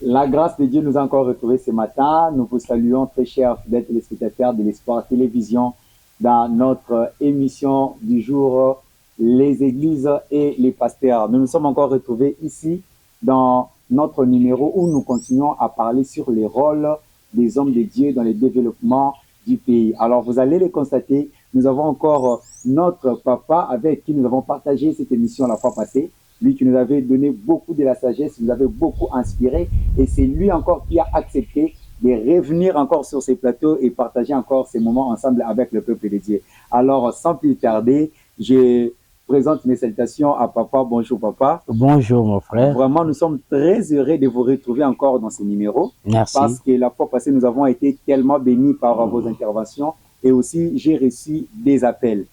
La grâce de Dieu nous a encore retrouvés ce matin. Nous vous saluons, très chers fidèles téléspectateurs de l'Espoir Télévision, dans notre émission du jour, les églises et les pasteurs. Nous nous sommes encore retrouvés ici dans notre numéro où nous continuons à parler sur les rôles des hommes de Dieu dans le développement du pays. Alors, vous allez le constater, nous avons encore notre papa avec qui nous avons partagé cette émission la fois passée. Lui qui nous avait donné beaucoup de la sagesse, nous avait beaucoup inspiré, et c'est lui encore qui a accepté de revenir encore sur ces plateaux et partager encore ces moments ensemble avec le peuple de Dieu. Alors, sans plus tarder, je présente mes salutations à papa. Bonjour papa. Bonjour mon frère. Vraiment, nous sommes très heureux de vous retrouver encore dans ce numéro. Merci. Parce que la fois passée, nous avons été tellement bénis par vos interventions, et aussi j'ai reçu des appels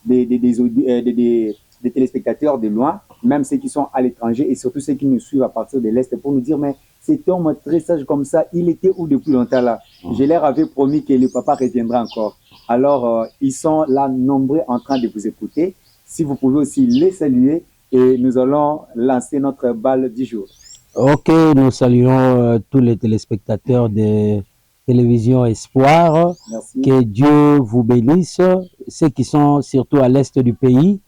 des téléspectateurs de loin, même ceux qui sont à l'étranger et surtout ceux qui nous suivent à partir de l'Est, pour nous dire, mais cet homme très sage comme ça, il était où depuis longtemps là? Je leur avais promis que le papa reviendra encore. Alors, ils sont là nombreux en train de vous écouter. Si vous pouvez aussi les saluer, et nous allons lancer notre balle du jour. Ok, nous saluons tous les téléspectateurs de Télévision Espoir. Merci. Que Dieu vous bénisse, ceux qui sont surtout à l'Est du pays.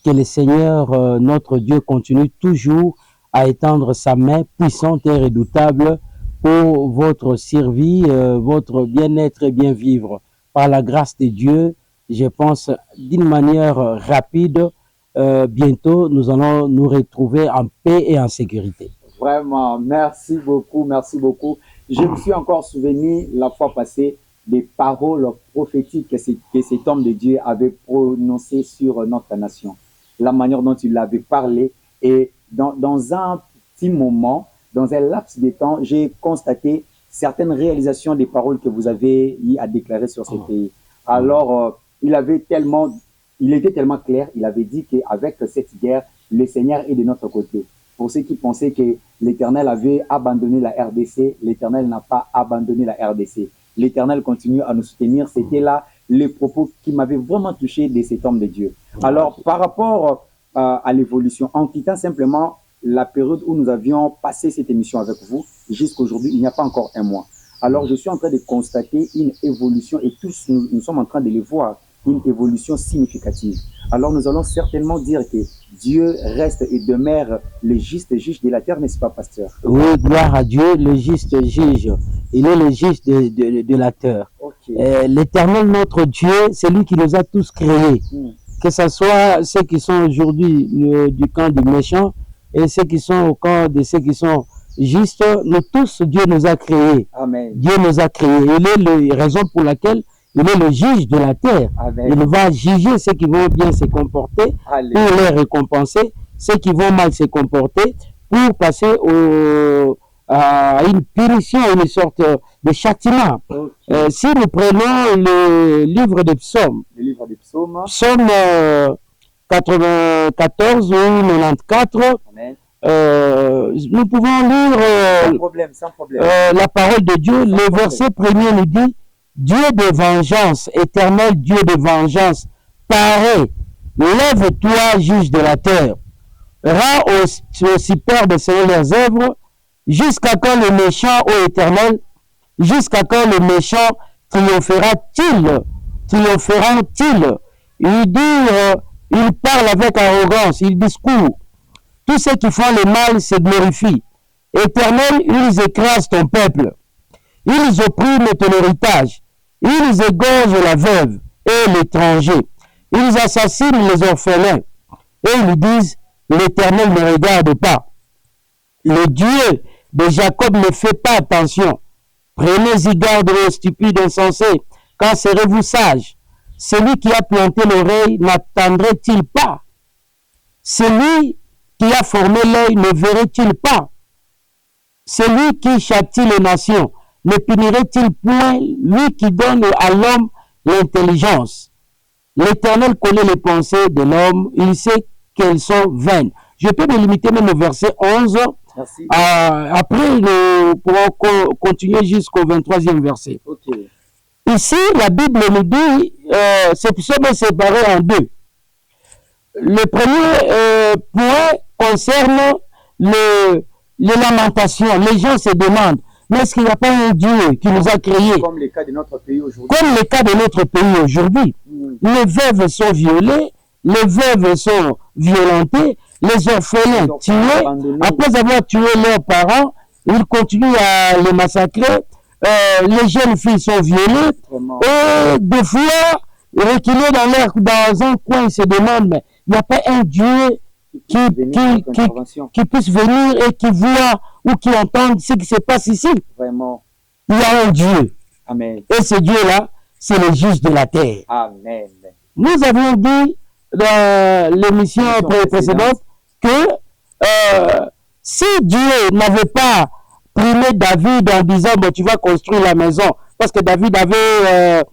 Que le Seigneur, notre Dieu, continue toujours à étendre sa main puissante et redoutable pour votre survie, votre bien-être et bien vivre. Par la grâce de Dieu, je pense d'une manière rapide, bientôt, nous allons nous retrouver en paix et en sécurité. Vraiment, merci beaucoup, merci beaucoup. Je me suis encore souvenu la fois passée des paroles prophétiques que cet homme de Dieu avait prononcées sur notre nation. La manière dont il avait parlé, et dans un petit moment, dans un laps de temps, j'ai constaté certaines réalisations des paroles que vous avez eu à déclarer sur ce pays. Alors, il était tellement clair, il avait dit qu'avec cette guerre, le Seigneur est de notre côté. Pour ceux qui pensaient que l'Éternel avait abandonné la RDC, l'Éternel n'a pas abandonné la RDC. L'Éternel continue à nous soutenir. C'était là les propos qui m'avaient vraiment touché de cet homme de Dieu. Alors, par rapport à l'évolution, en quittant simplement la période où nous avions passé cette émission avec vous, jusqu'aujourd'hui, il n'y a pas encore un mois. Alors, je suis en train de constater une évolution, et tous nous sommes en train de le voir, une évolution significative. Alors, nous allons certainement dire que Dieu reste et demeure le juste juge de la terre, n'est-ce pas, pasteur? Oui, gloire à Dieu, le juste juge. Il est le juge de la terre. Okay. L'Éternel, notre Dieu, c'est lui qui nous a tous créés. Que ce soit ceux qui sont aujourd'hui du camp du méchant et ceux qui sont au camp de ceux qui sont justes, nous tous, Dieu nous a créés. Amen. Dieu nous a créés. Il est la raison pour laquelle il est le juge de la terre. Amen. Il va juger ceux qui vont bien se comporter, Alléluia, pour les récompenser, ceux qui vont mal se comporter, pour passer à une punition, une sorte de châtiment. Okay. Si nous prenons le livre des psaumes, le livre des psaumes, psaume 94 ou 94, Amen. Nous pouvons lire sans problème. la parole de Dieu. Le verset premier nous dit: Dieu de vengeance, éternel Dieu de vengeance, paraît, lève-toi, juge de la terre. Rends aux superbes selon leurs œuvres, jusqu'à quand le méchant, ô éternel, jusqu'à quand le méchant triomphera-t-il? Triompheront-ils? Il parle avec arrogance, il discourt. Tous ceux qui font le mal se glorifient. Éternel, ils écrasent ton peuple. Ils oppriment ton héritage. Ils égorgent la veuve et l'étranger. Ils assassinent les orphelins. Et ils disent: l'Éternel ne regarde pas. Le Dieu de Jacob ne fait pas attention. Prenez-y garde aux stupides insensés. Quand serez-vous sages? Celui qui a planté l'oreille n'attendrait-il pas? Celui qui a formé l'œil ne verrait-il pas? Celui qui châtie les nations ne punirait-il point? Lui qui donne à l'homme l'intelligence. L'Éternel connaît les pensées de l'homme, il sait qu'elles sont vaines. Je peux me limiter même au verset 11. Merci. Après, nous pourrons continuer jusqu'au 23e verset. Okay. Ici, la Bible nous dit, ce psaume est séparé en deux. Le premier point concerne les lamentations. Les gens se demandent, mais est-ce qu'il n'y a pas un Dieu qui nous a créés? Comme le cas de notre pays aujourd'hui. Comme le cas de notre pays aujourd'hui. Les veuves sont violées, les veuves sont violentées, les orphelins tués. Après avoir tué leurs parents, ils continuent à les massacrer. Les jeunes filles sont violées. Et des fois, reculés dans un coin, ils se demandent, mais il n'y a pas un Dieu qui puisse venir et qui voit ou qui entende ce qui se passe ici. Vraiment. Il y a un Dieu. Amen. Et ce Dieu-là, c'est le juge de la terre. Amen. Nous avions dit dans l'émission précédente que si Dieu n'avait pas primé David en disant bon, tu vas construire la maison, parce que David avait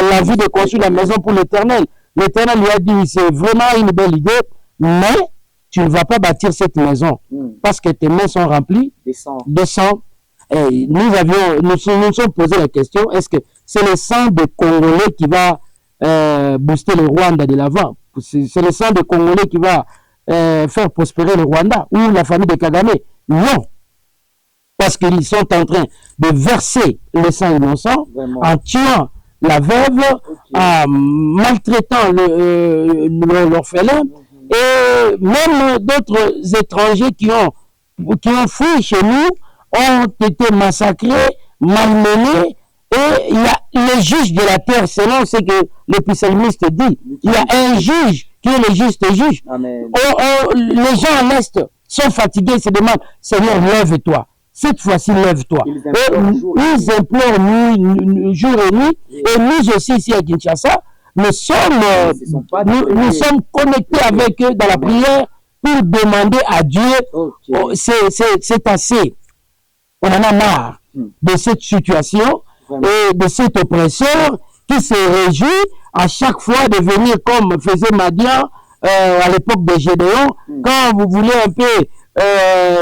l'envie de construire la maison pour l'Éternel. L'Éternel lui a dit c'est vraiment une belle idée, mais tu ne vas pas bâtir cette maison parce que tes mains sont remplies de sang. Et nous sommes posé la question, est-ce que c'est le sang des Congolais qui va booster le Rwanda de l'avant? C'est le sang des Congolais qui va faire prospérer le Rwanda ou la famille de Kagame? Non. Parce qu'ils sont en train de verser le sang innocent en tuant la veuve, en maltraitant l'orphelin et même d'autres étrangers qui ont fui chez nous ont été massacrés, malmenés, et il y a le juge de la terre, selon ce que le psalmiste dit. Il y a un juge qui est le juste juge. Les gens à l'Est sont fatigués, ils se demandent, Seigneur, lève-toi. Cette fois-ci, lève-toi. Ils implorent jour et nuit, et nous aussi ici à Kinshasa, nous sommes connectés avec eux dans la prière pour demander à Dieu, c'est assez. On en a marre de cette situation et de cet oppresseur qui se réjouit à chaque fois de venir comme faisait Madian à l'époque de Gédéon. Quand vous voulez un peu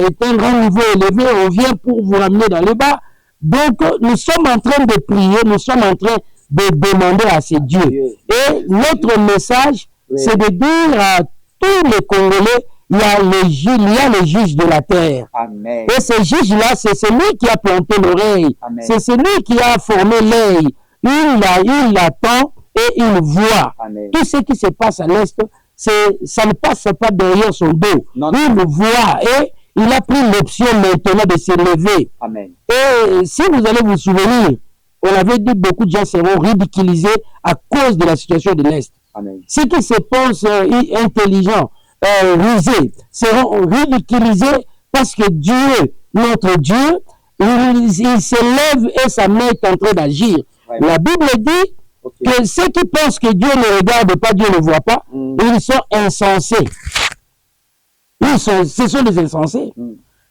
éteindre un niveau élevé, on vient pour vous ramener dans le bas. Donc nous sommes en train de prier, nous sommes en train de demander à ces dieux. Et notre message, c'est de dire à tous les Congolais, il y a le juge de la terre. Amen. Et ce juge-là, c'est celui qui a planté l'oreille. C'est celui qui a formé l'œil. Il attend et il voit. Amen. Tout ce qui se passe à l'Est, ça ne passe pas derrière son dos. Non. Il voit et il a pris l'option maintenant de se lever. Amen. Et si vous allez vous souvenir, on avait dit beaucoup de gens seront ridiculisés à cause de la situation de l'Est. Ceux qui se pensent intelligents, rusés, seront ridiculisés parce que Dieu, notre Dieu, il se lève et sa main est en train d'agir. La Bible dit que ceux qui pensent que Dieu ne regarde pas, Dieu ne voit pas, ils sont insensés. Ce sont des insensés.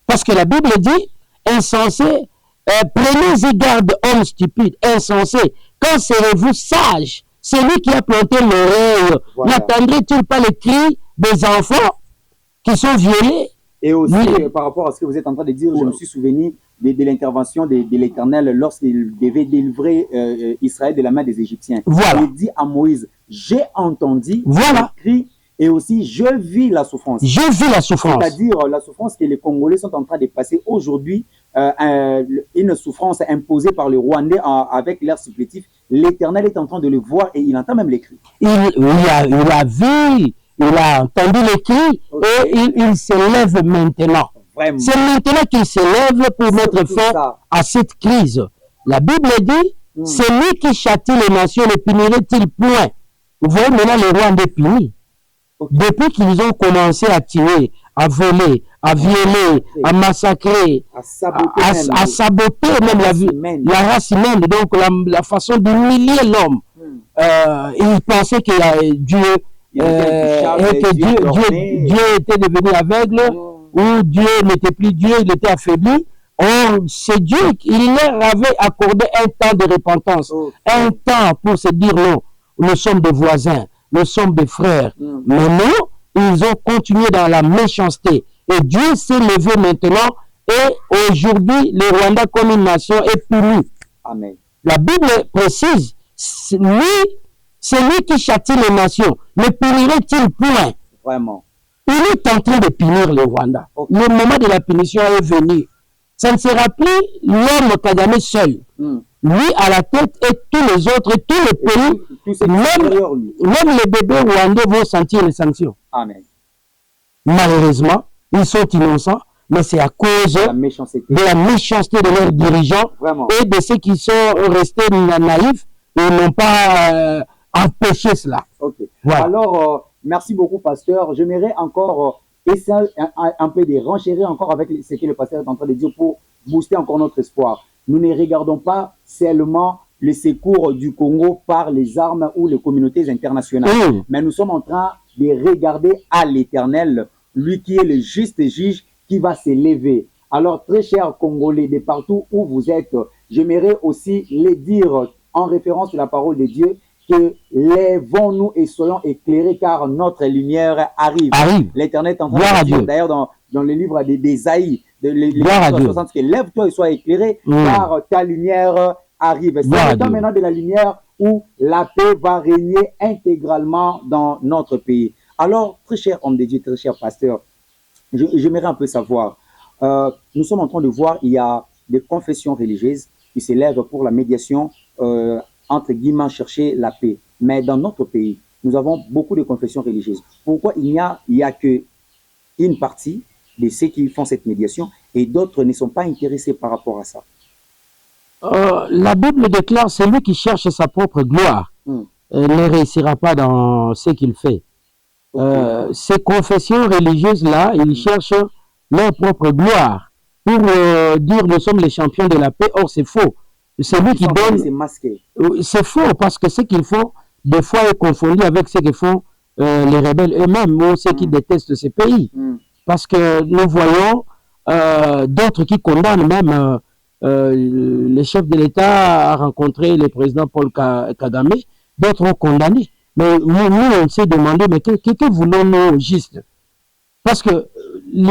Parce que la Bible dit, insensés, prenez-y garde, hommes stupides, insensés. Quand serez-vous sages? Celui qui a planté l'oreille, n'attendrait-il pas les cris des enfants qui sont violés? Et aussi, par rapport à ce que vous êtes en train de dire, je me suis souvenu de l'intervention de l'Éternel lorsqu'il devait délivrer Israël de la main des Égyptiens. Voilà. Il dit à Moïse, j'ai entendu les cris et aussi je vis la souffrance. Je vis la souffrance. C'est-à-dire la souffrance que les Congolais sont en train de passer aujourd'hui, une souffrance imposée par les Rwandais avec l'air supplétif. L'Éternel est en train de le voir et il entend même les cris. Il a vu, il a entendu les cris et il se lève maintenant. C'est maintenant qu'il se lève pour mettre fin à cette crise. La Bible dit, c'est lui qui châtie les nations, les punirait-il point? Vous voyez maintenant les Rwandais punis. Depuis qu'ils ont commencé à tuer, à voler, à violer, à massacrer, à saboter même la race humaine, donc la façon d'humilier l'homme. Ils pensaient que Dieu était devenu aveugle, ou Dieu n'était plus Dieu, il était affaibli. Or, c'est Dieu, il leur avait accordé un temps de repentance, un temps pour se dire non, nous sommes des voisins, nous sommes des frères. Mais non, ils ont continué dans la méchanceté. Et Dieu s'est levé maintenant et aujourd'hui, le Rwanda comme une nation est puni. Amen. La Bible précise, c'est lui qui châtie les nations. Ne punirait-il point? Vraiment. Il est en train de punir le Rwanda. Ok. Le moment de la punition est venu. Ça ne sera plus l'homme Kagame seul. Lui à la tête et tous les autres, et tous les pays, Tout ce qui est derrière lui. même les bébés rwandais vont sentir les sanctions. Amen. Malheureusement, ils sont innocents, mais c'est à cause La méchanceté. de la méchanceté de leurs dirigeants Vraiment. et de ceux qui sont restés naïfs et n'ont pas empêché cela. Ok. Voilà. Alors, merci beaucoup, pasteur. J'aimerais encore essayer un peu de renchérir encore avec ce que le pasteur est en train de dire pour booster encore notre espoir. Nous ne regardons pas seulement le secours du Congo par les armes ou les communautés internationales, mais nous sommes en train de regarder à l'Éternel, lui qui est le juste juge qui va s'élever. Alors, très chers Congolais, de partout où vous êtes, j'aimerais aussi les dire en référence à la parole de Dieu que lèvons-nous et soyons éclairés car notre lumière arrive. L'Éternel est en train de dire, d'ailleurs dans le livre d'Ésaïe, livre 60, que lève-toi et sois éclairé car ta lumière arrive. C'est le temps maintenant de la lumière où la paix va régner intégralement dans notre pays. Alors, très cher homme de Dieu, très cher pasteur, j'aimerais un peu savoir, nous sommes en train de voir, il y a des confessions religieuses qui s'élèvent pour la médiation, entre guillemets, chercher la paix. Mais dans notre pays, nous avons beaucoup de confessions religieuses. Pourquoi il n'y a que une partie de ceux qui font cette médiation et d'autres ne sont pas intéressés par rapport à ça? La Bible déclare, celui qui cherche sa propre gloire ne réussira pas dans ce qu'il fait. Ces confessions religieuses-là, ils cherchent leur propre gloire pour dire nous sommes les champions de la paix. Or, c'est faux. C'est lui qui donne. C'est faux parce que ce qu'ils font, des fois, est confondu avec ce que font les rebelles eux-mêmes ou ceux qui détestent ces pays. Parce que nous voyons d'autres qui condamnent même. Le chef de l'État a rencontré le président Paul Kagame, d'autres ont condamné. Mais nous, on s'est demandé, mais que voulons-nous juste? Parce que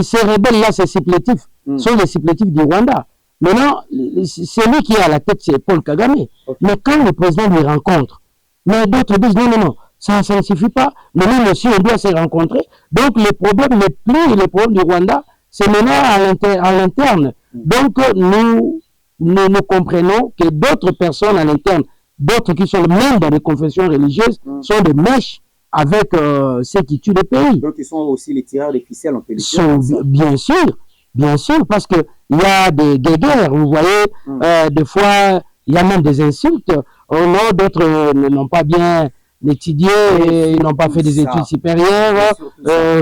ces rebelles-là, ces supplétifs, sont les supplétifs du Rwanda. Maintenant, celui qui est à la tête, c'est Paul Kagame. Mais quand le président les rencontre, mais d'autres disent non, ça ne suffit pas. Mais nous aussi, on doit se rencontrer. Donc, le problème n'est plus le problème du Rwanda, c'est maintenant à l'interne. Donc, nous comprenons que d'autres personnes à l'interne, d'autres qui sont même dans les confessions religieuses, sont des mèches avec ceux qui tuent le pays. Donc, ils sont aussi les tireurs des ficelles, on peut le dire. Bien sûr, parce qu'il y a des guerres, vous voyez, des fois, il y a même des insultes. D'autres n'ont pas bien étudié, et ils n'ont pas fait des études supérieures,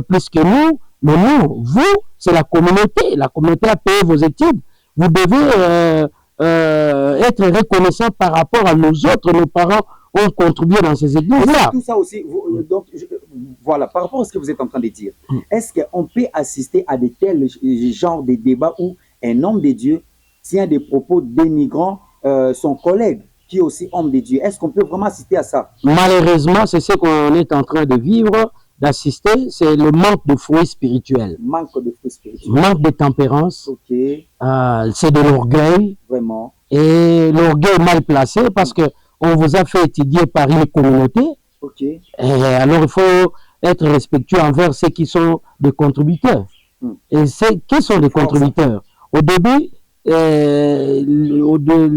plus que nous. Mais nous, vous, c'est la communauté. La communauté a payé vos études. Vous devez être reconnaissant par rapport à nous autres. Nos parents ont contribué dans ces églises-là. Tout ça aussi, donc, voilà, par rapport à ce que vous êtes en train de dire, est-ce qu'on peut assister à de tels genres de débats où un homme de Dieu tient des propos dénigrant son collègue qui est aussi homme de Dieu? Est-ce qu'on peut vraiment assister à ça? Malheureusement, c'est ce qu'on est en train de vivre, d'assister, c'est le manque de fruits spirituels. Manque de fruits spirituels. Manque de tempérance. C'est de l'orgueil. Vraiment. Et l'orgueil mal placé parce que on vous a fait étudier par une communauté. Et alors, il faut être respectueux envers ceux qui sont des contributeurs. Et qui sont les contributeurs? Au début,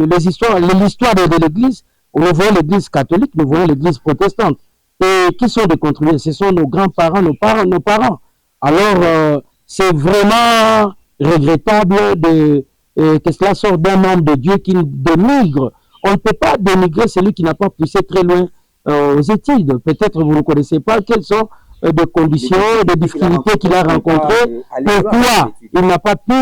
l'histoire de l'Église, nous voyons l'Église catholique, nous voyons l'Église protestante. Et qui sont des contributeurs? Ce sont nos grands-parents, nos parents. Alors, c'est vraiment regrettable que cela sorte d'un membre de Dieu qui dénigre. On ne peut pas dénigrer celui qui n'a pas poussé très loin aux études. Peut-être vous ne connaissez pas quelles sont des conditions, des difficultés qu'il a rencontrées. Pourquoi il n'a pas pu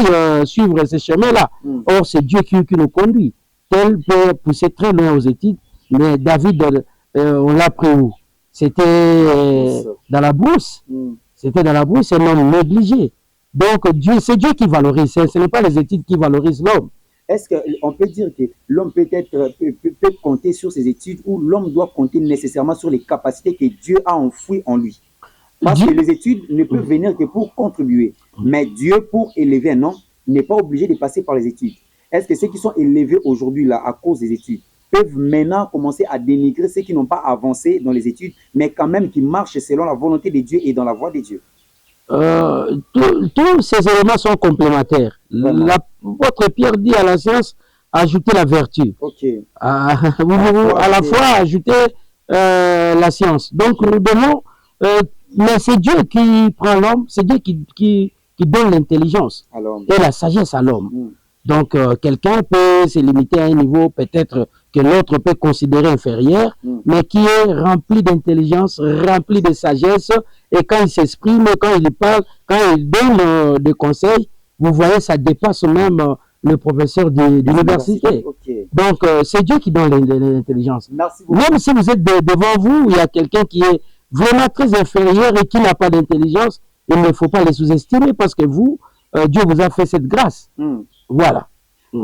suivre ces chemins-là? Or, c'est Dieu qui nous conduit. Tel peut pousser très loin aux études, mais David, on l'a pris où? C'était dans la brousse. C'était dans la brousse, c'est un homme négligé. Donc, c'est Dieu qui valorise, ce n'est pas les études qui valorisent l'homme. Est-ce qu'on peut dire que l'homme peut compter sur ses études ou l'homme doit compter nécessairement sur les capacités que Dieu a enfouies en lui? Parce que les études ne peuvent venir que pour contribuer. Mais Dieu, pour élever un homme, n'est pas obligé de passer par les études. Est-ce que ceux qui sont élevés aujourd'hui là à cause des études peuvent maintenant commencer à dénigrer ceux qui n'ont pas avancé dans les études, mais quand même qui marchent selon la volonté de Dieu et dans la voie de Dieu? Tous ces éléments sont complémentaires. Votre Pierre dit à la science, ajoutez la vertu. À la foi, ajoutez la science. Donc nous donnons, mais c'est Dieu qui prend l'homme, c'est Dieu qui donne l'intelligence et la sagesse à l'homme. Donc quelqu'un peut se limiter à un niveau peut-être que l'autre peut considérer inférieur, mais qui est rempli d'intelligence, rempli de sagesse, et quand il s'exprime, quand il parle, quand il donne des conseils, vous voyez, ça dépasse même le professeur d'université. Donc, c'est Dieu qui donne l'intelligence. Même si vous êtes devant vous, il y a quelqu'un qui est vraiment très inférieur et qui n'a pas d'intelligence, il ne faut pas les sous-estimer parce que vous, Dieu vous a fait cette grâce. Voilà.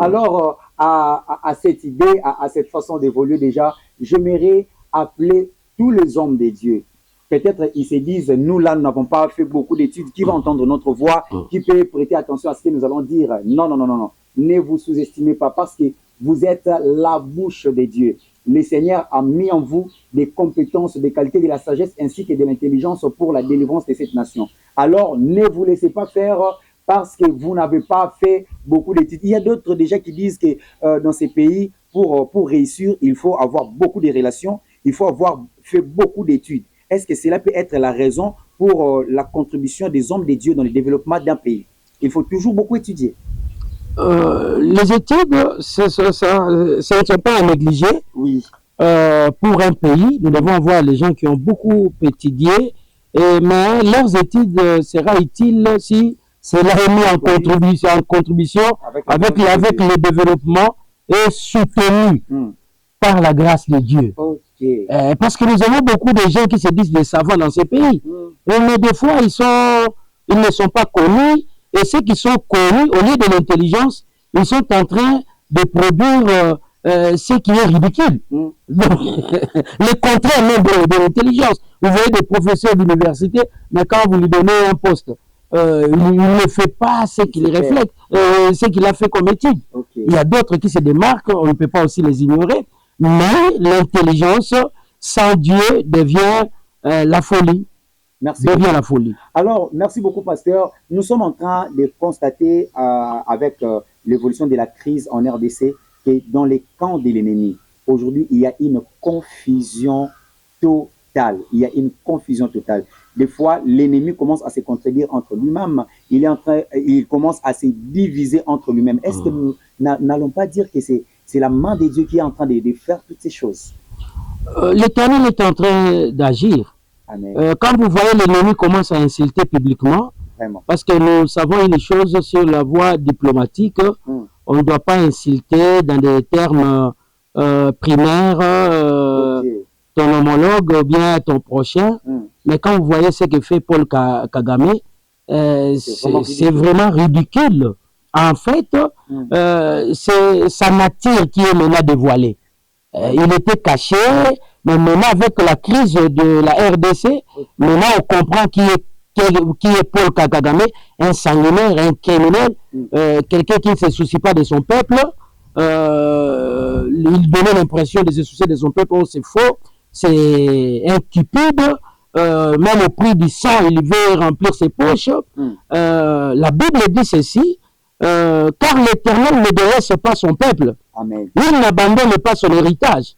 Alors, à cette idée, à cette façon d'évoluer déjà, j'aimerais appeler tous les hommes de Dieu. Peut-être ils se disent, nous là, nous n'avons pas fait beaucoup d'études, qui va entendre notre voix, qui peut prêter attention à ce que nous allons dire. Non, non, non, non, non. Ne vous sous-estimez pas parce que vous êtes la bouche de Dieu. Le Seigneur a mis en vous des compétences, des qualités, de la sagesse ainsi que de l'intelligence pour la délivrance de cette nation. Alors, ne vous laissez pas faire parce que vous n'avez pas fait beaucoup d'études. Il y a d'autres déjà qui disent que dans ces pays, pour réussir, il faut avoir beaucoup de relations, il faut avoir fait beaucoup d'études. Est-ce que cela peut être la raison pour la contribution des hommes de Dieu dans le développement d'un pays? Il faut toujours beaucoup étudier. Les études, ce ne sont pas à négliger. Oui. Pour un pays, nous devons avoir les gens qui ont beaucoup étudié, mais leurs études sera utile si cela est mis en contribution avec le développement et soutenu par la grâce de Dieu. Parce que nous avons beaucoup de gens qui se disent des savants dans ces pays, mais des fois ils ne sont pas connus, et ceux qui sont connus, au lieu de l'intelligence, ils sont en train de produire ce qui est ridicule. Donc, le contraire même de l'intelligence. Vous voyez des professeurs d'université, mais quand vous lui donnez un poste, il ne fait pas ce qu'il reflète, ce qu'il a fait comme étude. Il y a d'autres qui se démarquent, on ne peut pas aussi les ignorer, mais l'intelligence sans Dieu devient la folie. Merci beaucoup. La folie. Alors, merci beaucoup, pasteur. Nous sommes en train de constater avec l'évolution de la crise en RDC que dans les camps de l'ennemi, aujourd'hui, il y a une confusion totale. Il y a une confusion totale. Des fois, l'ennemi commence à se contredire entre lui-même. Il commence à se diviser entre lui-même. Est-ce que nous n'allons pas dire que c'est la main de Dieu qui est en train de faire toutes ces choses? L'Éternel est en train d'agir. Quand vous voyez l'ennemi commence à insulter publiquement, parce que nous savons une chose sur la voie diplomatique, on ne doit pas insulter dans des termes primaires ton homologue ou bien ton prochain, mais quand vous voyez ce que fait Paul Kagame, c'est vraiment ridicule. En fait, c'est sa nature qui est maintenant dévoilée. Il était caché, mais maintenant avec la crise de la RDC, maintenant on comprend qui est Paul Kagame, un sanguinaire, un criminel, quelqu'un qui ne se soucie pas de son peuple. Il donnait l'impression de se soucier de son peuple. Oh, c'est faux, c'est un cupide. Même au prix du sang, il veut remplir ses poches. La Bible dit ceci, car l'Éternel ne délaisse pas son peuple. Amen. Il n'abandonne pas son héritage,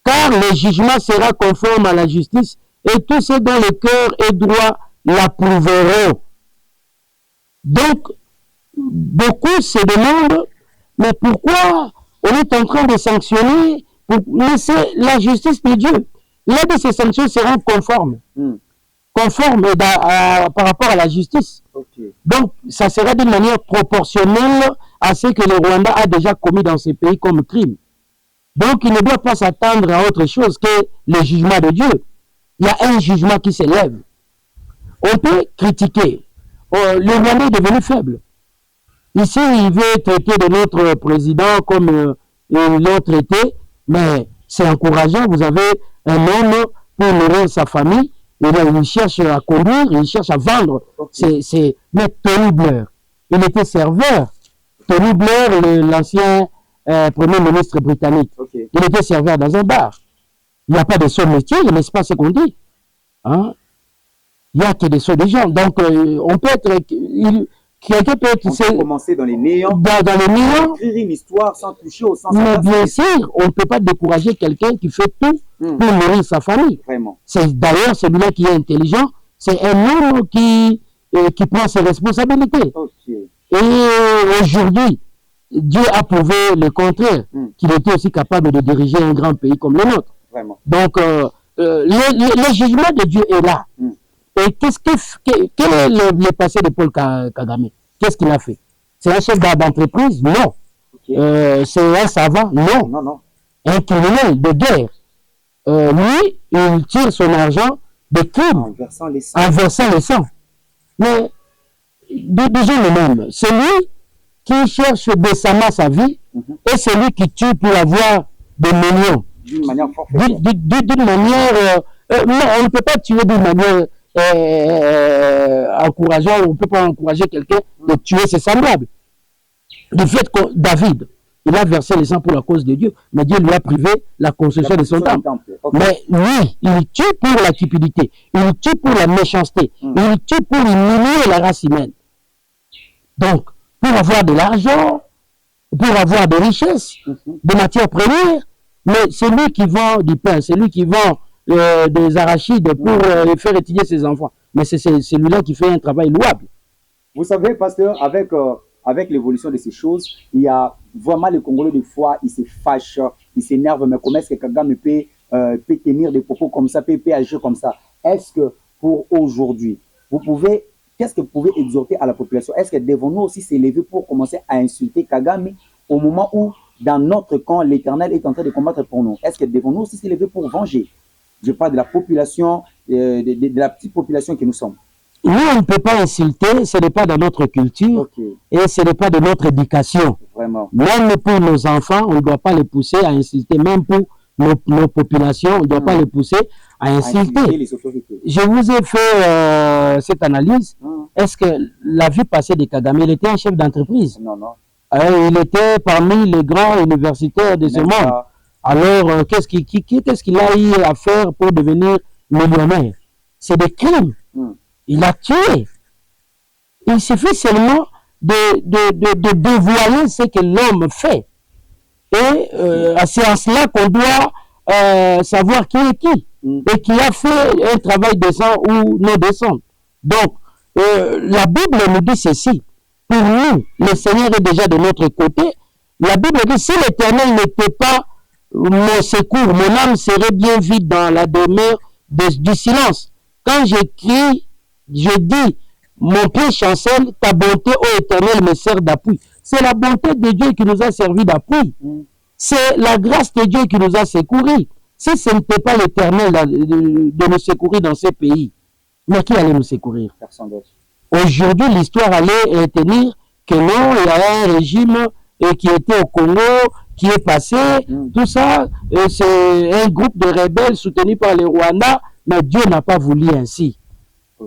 car le jugement sera conforme à la justice, et tous ceux dont le cœur est droit l'approuveront. Donc, beaucoup se demandent, mais pourquoi on est en train de sanctionner? Mais c'est la justice de Dieu. L'un de ces sanctions seront conformes. Conformes par rapport à la justice. Donc, ça sera d'une manière proportionnelle à ce que le Rwanda a déjà commis dans ce pays comme crime. Donc, il ne doit pas s'attendre à autre chose que le jugement de Dieu. Il y a un jugement qui s'élève. On peut critiquer. Le Rwanda est devenu faible. Ici, il veut traiter de notre président comme ils l'ont traité, mais c'est encourageant. Vous avez un homme pour nourrir sa famille, et là, il cherche à conduire, il cherche à vendre. Mais Tony Blair, il était serveur. Tony Blair, l'ancien premier ministre britannique, il était serveur dans un bar. Il n'y a pas de son métier, n'est-ce pas ce qu'on dit? Hein? Il n'y a que des sauts de gens. Donc, on peut être... Quelqu'un peut être... On peut commencer dans les néants. Dans les néants. Écrire une histoire sans toucher au sens. Mais bien sûr, on ne peut pas décourager quelqu'un qui fait tout pour nourrir sa famille. Vraiment. C'est d'ailleurs celui-là qui est intelligent. C'est un homme qui prend ses responsabilités. Okay. Et aujourd'hui, Dieu a prouvé le contraire, qu'il était aussi capable de diriger un grand pays comme le nôtre. Vraiment. Donc, le jugement de Dieu est là. Et quel est le passé de Paul Kagame? Qu'est-ce qu'il a fait? C'est un chef d'entreprise? Non. Okay. C'est un savant? Non. Non, non. Un criminel de guerre. Lui, il tire son argent de crimes en versant les sangs. Mais disons le même. C'est lui qui cherche décemment sa vie et c'est lui qui tue pour avoir des millions. D'une manière forfaitaire. D'une manière... non, on ne peut pas tuer d'une manière encourageante. On ne peut pas encourager quelqu'un de tuer ses semblables. Du fait que David, il a versé le sang pour la cause de Dieu, mais Dieu lui a privé la construction de son temple. Okay. Mais lui, il tue pour la cupidité, il tue pour la méchanceté, il tue pour humilier la race humaine. Donc, pour avoir de l'argent, pour avoir des richesses, des matières premières, mais c'est lui qui vend du pain, c'est lui qui vend des arachides pour faire étudier ses enfants. Mais c'est celui-là qui fait un travail louable. Vous savez, pasteur, avec l'évolution de ces choses, il y a vraiment les Congolais des fois, ils se fâchent, ils s'énervent, mais comment est-ce que Kagame peut tenir des propos comme ça, peut agir comme ça? Est-ce que pour aujourd'hui, qu'est-ce que vous pouvez exhorter à la population? Est-ce que devons-nous aussi s'élever pour commencer à insulter Kagame au moment où, dans notre camp, l'Éternel est en train de combattre pour nous? Est-ce que devons-nous aussi s'élever pour venger? Je parle de la population, de la petite population que nous sommes. Nous, on ne peut pas insulter, ce n'est pas dans notre culture et ce n'est pas de notre éducation. Vraiment. Même pour nos enfants, on ne doit pas les pousser à insulter. Même pour nos populations, on ne doit pas les pousser à insulter. Les autorités. Je vous ai fait cette analyse. Est-ce que la vie passée de Kagame, il était un chef d'entreprise? Non, non. Il était parmi les grands universitaires de ce monde. Alors, qu'est-ce qu'il a eu à faire pour devenir millionnaire? C'est des crimes. Il a tué. Il suffit seulement de dévoiler ce que l'homme fait. Et c'est à cela qu'on doit savoir qui est qui. Et qui a fait un travail décent ou non décent. Donc, la Bible nous dit ceci. Pour nous, le Seigneur est déjà de notre côté. La Bible dit, si l'Éternel n'était pas mon secours, mon âme serait bien vide dans la demeure du silence. Quand j'écris, je dis, mon pied chancelle, ta bonté, ô Éternel, me sert d'appui. C'est la bonté de Dieu qui nous a servi d'appui. C'est la grâce de Dieu qui nous a secourus. Si ce n'était pas l'Éternel de nous secourir dans ces pays, mais qui allait nous secourir? Personne d'autre. Aujourd'hui, l'histoire allait tenir que non, il y a un régime qui était au Congo, qui est passé, tout ça, c'est un groupe de rebelles soutenu par les Rwandais, mais Dieu n'a pas voulu ainsi.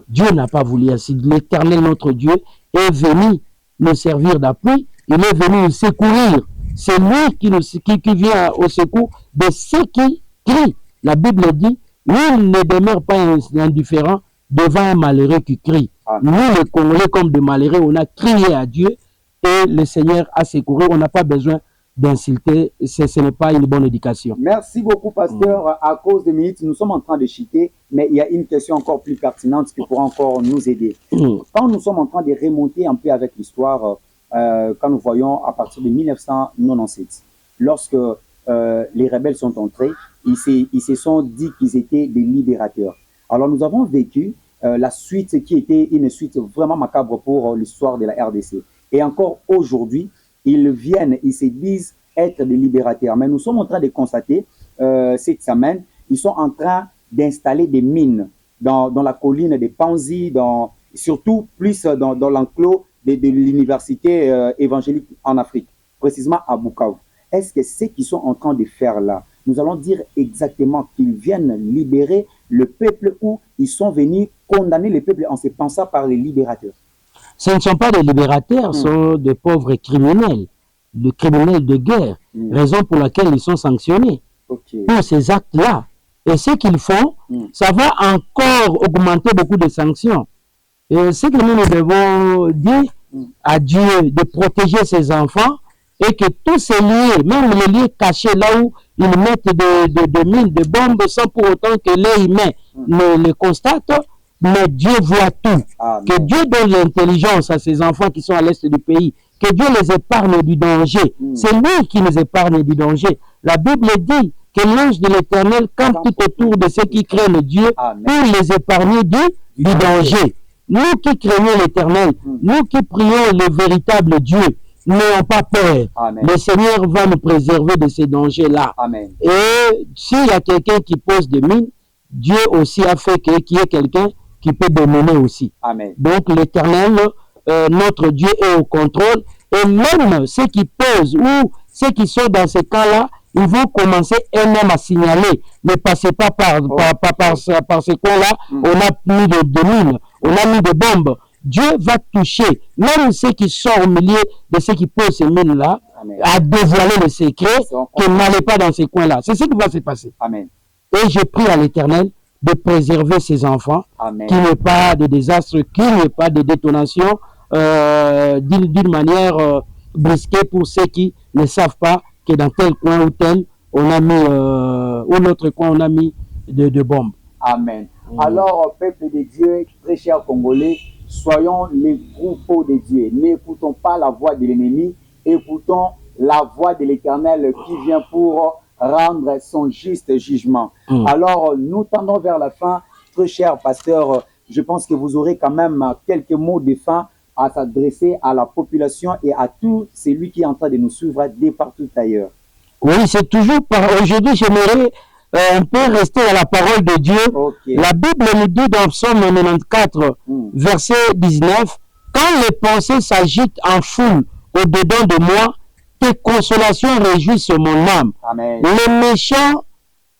Dieu n'a pas voulu ainsi. L'Éternel, notre Dieu, est venu nous servir d'appui, il est venu nous secourir. C'est lui qui vient au secours de ceux qui crient. La Bible dit, nul ne demeure pas indifférent devant un malheureux qui crie. Nous, les Congolais, comme des malheureux, on a crié à Dieu et le Seigneur a secouru. On n'a pas besoin d'insulter, ce n'est pas une bonne éducation. Merci beaucoup, pasteur. À cause des minutes, nous sommes en train de chuter, mais il y a une question encore plus pertinente qui pourra encore nous aider. Quand nous sommes en train de remonter un peu avec l'histoire, quand nous voyons à partir de 1997, lorsque les rebelles sont entrés, ils se sont dit qu'ils étaient des libérateurs. Alors nous avons vécu la suite qui était une suite vraiment macabre pour l'histoire de la RDC. Et encore aujourd'hui, ils se disent être des libérateurs. Mais nous sommes en train de constater cette semaine, ils sont en train d'installer des mines dans la colline des Panzi, surtout plus dans l'enclos de l'université évangélique en Afrique, précisément à Bukavu. Est-ce que ce qu'ils sont en train de faire là, nous allons dire exactement qu'ils viennent libérer le peuple ou ils sont venus condamner le peuple en se pensant par les libérateurs? Ce ne sont pas des libérateurs, ce sont des pauvres criminels, des criminels de guerre, raison pour laquelle ils sont sanctionnés pour ces actes-là. Et ce qu'ils font, ça va encore augmenter beaucoup de sanctions. Et ce que nous devons dire à Dieu de protéger ses enfants et que tous ces lieux, même les lieux cachés là où ils mettent de mines, de bombes sans pour autant que l'œil humain ne les constate, mais Dieu voit tout. Amen. Que Dieu donne l'intelligence à ces enfants qui sont à l'est du pays. Que Dieu les épargne du danger. C'est lui qui les épargne du danger. La Bible dit que l'ange de l'Éternel campe tout autour de ceux qui craignent Dieu pour les épargner du danger. Nous qui craignons l'Éternel, nous qui prions le véritable Dieu, n'ayons pas peur. Amen. Le Seigneur va nous préserver de ces dangers-là. Amen. Et s'il y a quelqu'un qui pose des mines, Dieu aussi a fait qu'il y ait quelqu'un qui peut dominer aussi. Amen. Donc l'Éternel, notre Dieu est au contrôle. Et même ceux qui posent ou ceux qui sont dans ces cas-là, ils vont commencer eux-mêmes à signaler. Ne passez pas par ce coin-là. On a mis de mines, on a mis des bombes. Dieu va toucher même ceux qui sont au milieu de ceux qui posent ces mines-là, à dévoiler le secret, que n'allez pas dans ces coins-là. C'est ce qui va se passer. Amen. Et je prie à l'Éternel de préserver ses enfants, qu'il n'y ait pas de désastre, qu'il n'y ait pas de détonation d'une manière brisquée pour ceux qui ne savent pas que dans tel coin ou tel, on a mis, ou l'autre coin, on a mis de bombes. Amen. Alors, peuple de Dieu, très chers Congolais, soyons les troupeaux de Dieu. N'écoutons pas la voix de l'ennemi, écoutons la voix de l'Éternel qui vient pour rendre son juste jugement. Alors, nous tendons vers la fin. Très cher pasteur, je pense que vous aurez quand même quelques mots de fin à s'adresser à la population et à tout celui qui est en train de nous suivre de partout ailleurs. Oui, c'est toujours par... Aujourd'hui, j'aimerais un peu rester à la parole de Dieu. Okay. La Bible nous dit dans Psaume 94, verset 19, « Quand les pensées s'agitent en foule au-dedans de moi, tes consolations réjouissent mon âme. Amen. Les méchants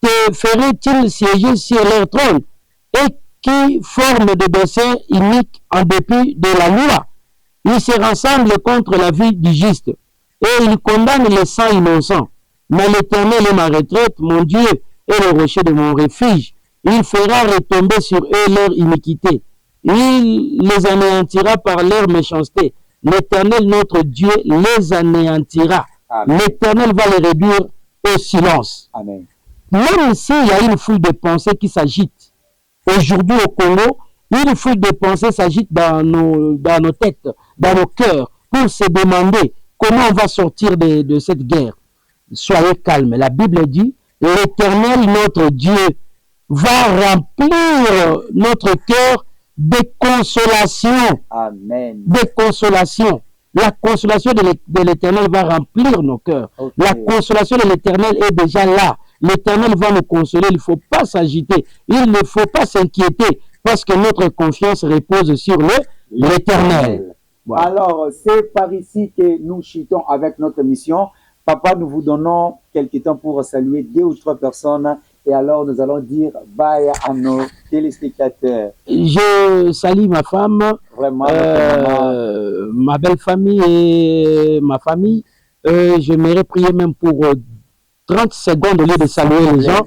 te feraient-ils siéger sur leur trône et qui forment des desseins iniques en dépit de la loi? Ils se rassemblent contre la vie du juste et ils condamnent les saints innocents. Mais l'Éternel est ma retraite, mon Dieu est le rocher de mon refuge. Il fera retomber sur eux leur iniquité. Il les anéantira par leur méchanceté. L'Éternel, notre Dieu, les anéantira. L'Éternel va les réduire au silence. Amen. Même s'il y a une foule de pensées qui s'agitent, aujourd'hui au Congo, une foule de pensées s'agite dans nos têtes, dans nos cœurs, pour se demander comment on va sortir de cette guerre. Soyez calmes. La Bible dit, l'Éternel, notre Dieu, va remplir notre cœur de consolation. Amen. De consolation. La consolation de l'Éternel va remplir nos cœurs. Okay. La consolation de l'Éternel est déjà là. L'Éternel va nous consoler. Il ne faut pas s'agiter. Il ne faut pas s'inquiéter parce que notre confiance repose sur l'Éternel. Voilà. Alors, c'est par ici que nous chutons avec notre mission. Papa, nous vous donnons quelques temps pour saluer 2 ou 3 personnes et alors nous allons dire bye à nos téléspectateurs. Je salue ma femme, vraiment, ma belle famille et ma famille. J'aimerais prier même pour 30 secondes au lieu de saluer les gens.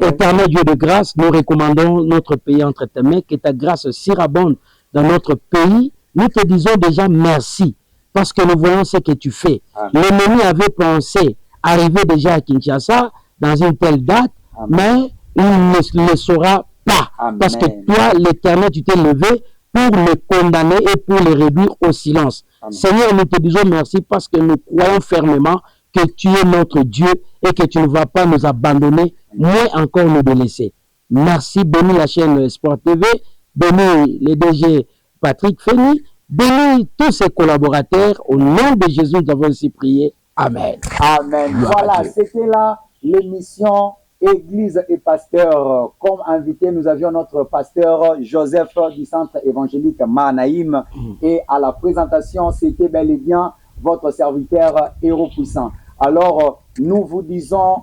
Éternel Dieu de grâce, nous recommandons notre pays entre tes mains, que ta grâce surabonde dans notre pays. Nous te disons déjà merci. Parce que nous voyons ce que tu fais. L'ennemi avait pensé arriver déjà à Kinshasa dans une telle date, mais il ne le saura pas. Amen. Parce que toi, l'Éternel, tu t'es levé pour le condamner et pour le réduire au silence. Amen. Seigneur, nous te disons merci parce que nous croyons fermement que tu es notre Dieu et que tu ne vas pas nous abandonner, moins encore nous délaisser. Merci, bénis la chaîne Sport TV, bénis le DG Patrick Fény, bénis tous ses collaborateurs. Au nom de Jésus, nous avons aussi prié. Amen. Amen. Voilà, c'était là l'émission Église et Pasteur. Comme invité, nous avions notre pasteur Joseph du centre évangélique Manaïm. Et à la présentation, c'était bel et bien votre serviteur Héros Puissant. Alors, nous vous disons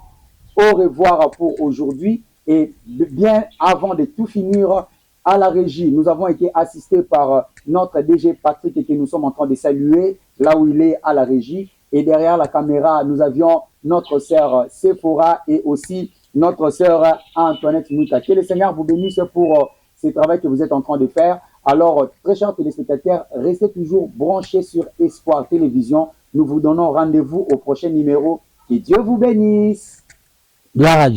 au revoir pour aujourd'hui. Et bien avant de tout finir, à la régie, nous avons été assistés par notre DG Patrick et que nous sommes en train de saluer là où il est à la régie. Et derrière la caméra, nous avions notre sœur Sephora et aussi notre sœur Antoinette Mouta. Que le Seigneur vous bénisse pour ce travail que vous êtes en train de faire. Alors, très chers téléspectateurs, restez toujours branchés sur Espoir Télévision. Nous vous donnons rendez-vous au prochain numéro. Que Dieu vous bénisse. Gloire à Dieu.